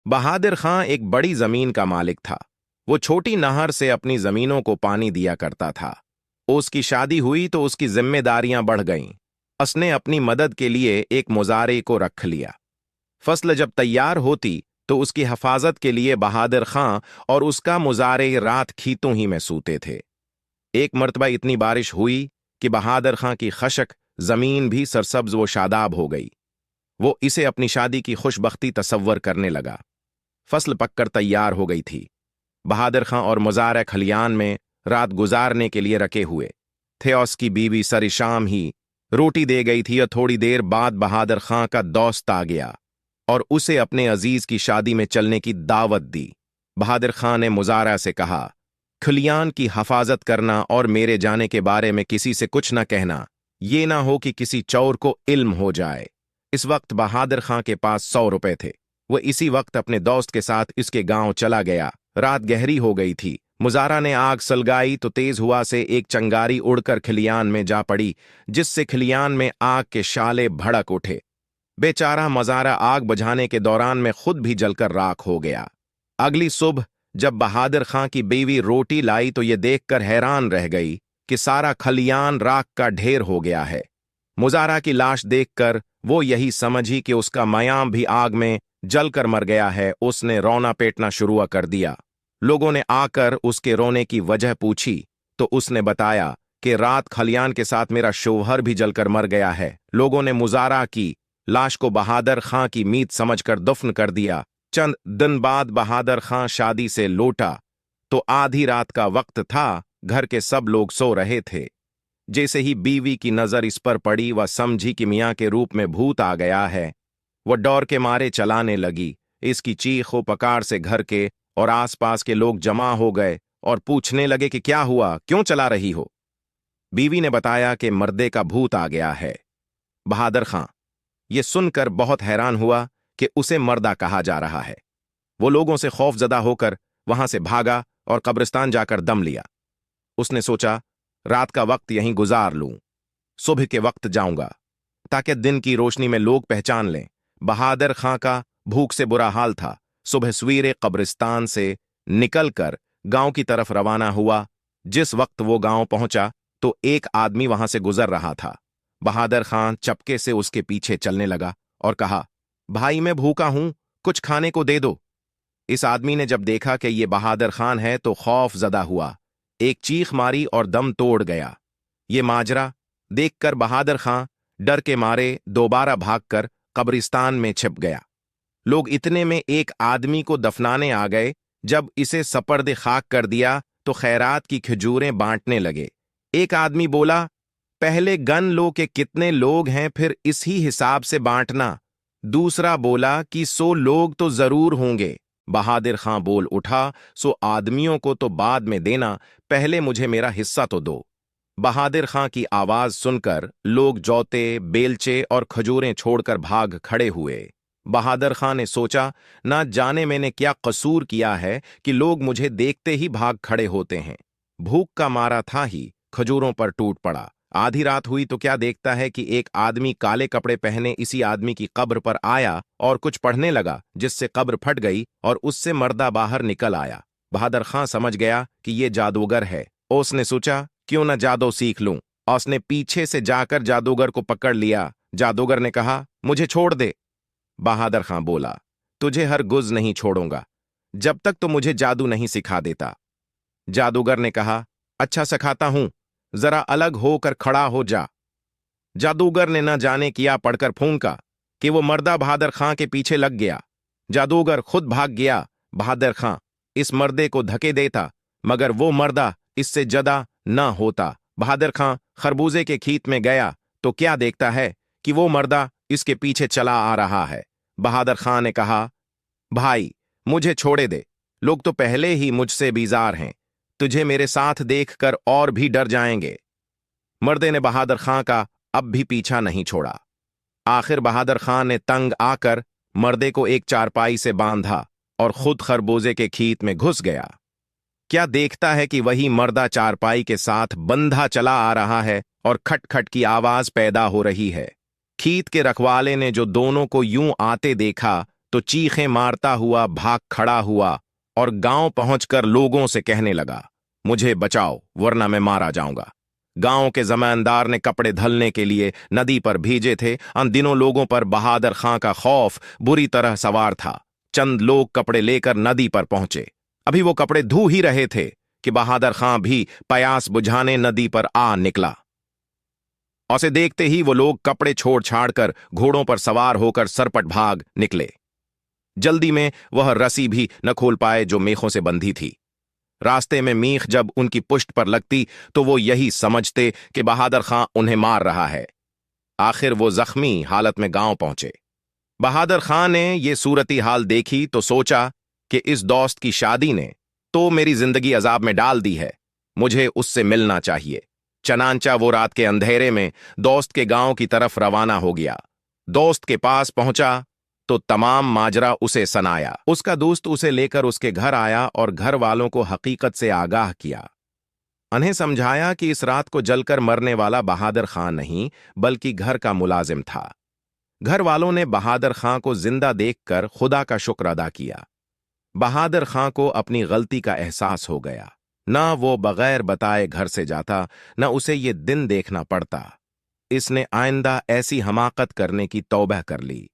बहादुर खां एक बड़ी जमीन का मालिक था। वो छोटी नहर से अपनी जमीनों को पानी दिया करता था। उसकी शादी हुई तो उसकी जिम्मेदारियां बढ़ गईं। उसने अपनी मदद के लिए एक मुजारे को रख लिया। फसल जब तैयार होती तो उसकी हिफाजत के लिए बहादुर खां और उसका मुजारे रात खेतों ही में सूते थे। एक मर्तबा इतनी बारिश हुई कि बहादुर खां की खशक जमीन भी सरसब्ज व शादाब हो गई। वो इसे अपनी शादी की खुशबख्ती तसव्वर करने लगा। फसल पककर तैयार हो गई थी। बहादुर खां और मुजारे खलियान में रात गुजारने के लिए रखे हुए थे। उसकी बीवी सरी शाम ही रोटी दे गई थी और थोड़ी देर बाद बहादुर खां का दोस्त आ गया और उसे अपने अजीज की शादी में चलने की दावत दी। बहादुर खां ने मुजारा से कहा, खलियान की हिफाजत करना और मेरे जाने के बारे में किसी से कुछ न कहना, ये ना हो कि किसी चोर को इल्म हो जाए। इस वक्त बहादुर खां के पास 100 रुपए थे। वह इसी वक्त अपने दोस्त के साथ इसके गांव चला गया। रात गहरी हो गई थी। मुजारा ने आग सलगाई तो तेज हुआ से एक चंगारी उड़कर खलियान में जा पड़ी, जिससे खलियान में आग के शाले भड़क उठे। बेचारा मुजारा आग बुझाने के दौरान में खुद भी जलकर राख हो गया। अगली सुबह जब बहादुर खां की बीवी रोटी लाई तो ये देखकर हैरान रह गई कि सारा खलियान राख का ढेर हो गया है। मुजारा की लाश देखकर वो यही समझी कि उसका मयाम भी आग में जलकर मर गया है। उसने रोना पीटना शुरू कर दिया। लोगों ने आकर उसके रोने की वजह पूछी तो उसने बताया कि रात खलियान के साथ मेरा शौहर भी जलकर मर गया है। लोगों ने मुजारा की लाश को बहादुर खां की मीत समझकर दफन कर दिया। चंद दिन बाद बहादुर खां शादी से लौटा तो आधी रात का वक्त था। घर के सब लोग सो रहे थे। जैसे ही बीवी की नजर इस पर पड़ी, वह समझी कि मियां के रूप में भूत आ गया है। वह डर के मारे चलाने लगी। इसकी चीख व पकार से घर के और आसपास के लोग जमा हो गए और पूछने लगे कि क्या हुआ, क्यों चला रही हो। बीवी ने बताया कि मर्दे का भूत आ गया है। बहादुर खां यह सुनकर बहुत हैरान हुआ कि उसे मर्दा कहा जा रहा है। वो लोगों से खौफजदा होकर वहां से भागा और कब्रिस्तान जाकर दम लिया। उसने सोचा, रात का वक्त यहीं गुजार लूं, सुबह के वक्त जाऊंगा ताकि दिन की रोशनी में लोग पहचान लें। बहादुर खां का भूख से बुरा हाल था। सुबह सवेरे कब्रिस्तान से निकलकर गांव की तरफ रवाना हुआ। जिस वक्त वो गांव पहुंचा तो एक आदमी वहां से गुजर रहा था। बहादुर खां चपके से उसके पीछे चलने लगा और कहा, भाई मैं भूखा हूं, कुछ खाने को दे दो। इस आदमी ने जब देखा कि ये बहादुर खान है तो खौफ जदा हुआ, एक चीख मारी और दम तोड़ गया। ये माजरा देखकर बहादुर खां डर के मारे दोबारा भागकर कब्रिस्तान में छिप गया। लोग इतने में एक आदमी को दफनाने आ गए। जब इसे सपर्द खाक कर दिया तो खैरात की खजूरें बांटने लगे। एक आदमी बोला, पहले गन लो के कितने लोग हैं, फिर इसी हिसाब से बांटना। दूसरा बोला कि 100 लोग तो जरूर होंगे। बहादुर खां बोल उठा, 100 आदमियों को तो बाद में देना, पहले मुझे मेरा हिस्सा तो दो। बहादुर खां की आवाज सुनकर लोग जौते, बेलचे और खजूरें छोड़कर भाग खड़े हुए। बहादुर खां ने सोचा, ना जाने मैंने क्या कसूर किया है कि लोग मुझे देखते ही भाग खड़े होते हैं। भूख का मारा था ही खजूरों पर टूट पड़ा। आधी रात हुई तो क्या देखता है कि एक आदमी काले कपड़े पहने इसी आदमी की कब्र पर आया और कुछ पढ़ने लगा, जिससे कब्र फट गई और उससे मर्दा बाहर निकल आया। बहादुर खां समझ गया कि ये जादूगर है। उसने सोचा, क्यों न जादू सीख लूं। उसने पीछे से जाकर जादूगर को पकड़ लिया। जादूगर ने कहा, मुझे छोड़ दे। बहादुर खां बोला, तुझे हरगिज़ नहीं छोड़ूंगा जब तक तो मुझे जादू नहीं सिखा देता। जादूगर ने कहा, अच्छा सिखाता हूं, जरा अलग होकर खड़ा हो जा। जादूगर ने न जाने किया पढ़कर फूंका कि वो मर्दा बहादुर खां के पीछे लग गया। जादूगर खुद भाग गया। बहादुर खां इस मर्दे को धके देता, मगर वो मर्दा इससे जदा न होता। बहादुर खां खरबूजे के खेत में गया तो क्या देखता है कि वो मर्दा इसके पीछे चला आ रहा है। बहादुर खां ने कहा, भाई मुझे छोड़े दे, लोग तो पहले ही मुझसे बीजार हैं, तुझे मेरे साथ देखकर और भी डर जाएंगे। मर्दे ने बहादुर खां का अब भी पीछा नहीं छोड़ा। आखिर बहादुर खां ने तंग आकर मर्दे को एक चारपाई से बांधा और खुद खरबूजे के खेत में घुस गया। क्या देखता है कि वही मर्दा चारपाई के साथ बंधा चला आ रहा है और खटखट की आवाज पैदा हो रही है। खेत के रखवाले ने जो दोनों को यूं आते देखा तो चीखें मारता हुआ भाग खड़ा हुआ और गांव पहुंचकर लोगों से कहने लगा, मुझे बचाओ वरना मैं मारा जाऊंगा। गांव के जमींदार ने कपड़े धलने के लिए नदी पर भेजे थे। उन दिनों लोगों पर बहादुर खां का खौफ बुरी तरह सवार था। चंद लोग कपड़े लेकर नदी पर पहुंचे। अभी वो कपड़े धो ही रहे थे कि बहादुर खां भी प्यास बुझाने नदी पर आ निकला। उसे देखते ही वो लोग कपड़े छोड़ छाड़ कर घोड़ों पर सवार होकर सरपट भाग निकले। जल्दी में वह रस्सी भी न खोल पाए जो मेखों से बंधी थी। रास्ते में मीख जब उनकी पुष्ट पर लगती तो वो यही समझते कि बहादुर खां उन्हें मार रहा है। आखिर वो जख्मी हालत में गांव पहुंचे। बहादुर खां ने ये सूरती हाल देखी तो सोचा कि इस दोस्त की शादी ने तो मेरी जिंदगी अजाब में डाल दी है, मुझे उससे मिलना चाहिए। चनांचा वो रात के अंधेरे में दोस्त के गांव की तरफ रवाना हो गया। दोस्त के पास पहुंचा तो तमाम माजरा उसे सुनाया। उसका दोस्त उसे लेकर उसके घर आया और घर वालों को हकीकत से आगाह किया। उन्हें समझाया कि इस रात को जलकर मरने वाला बहादुर खां नहीं बल्कि घर का मुलाजिम था। घर वालों ने बहादुर खां को जिंदा देखकर खुदा का शुक्र अदा किया। बहादुर खां को अपनी गलती का एहसास हो गया। ना वो बगैर बताए घर से जाता, न उसे ये दिन देखना पड़ता। इसने आइंदा ऐसी हमाकत करने की तौबा कर ली।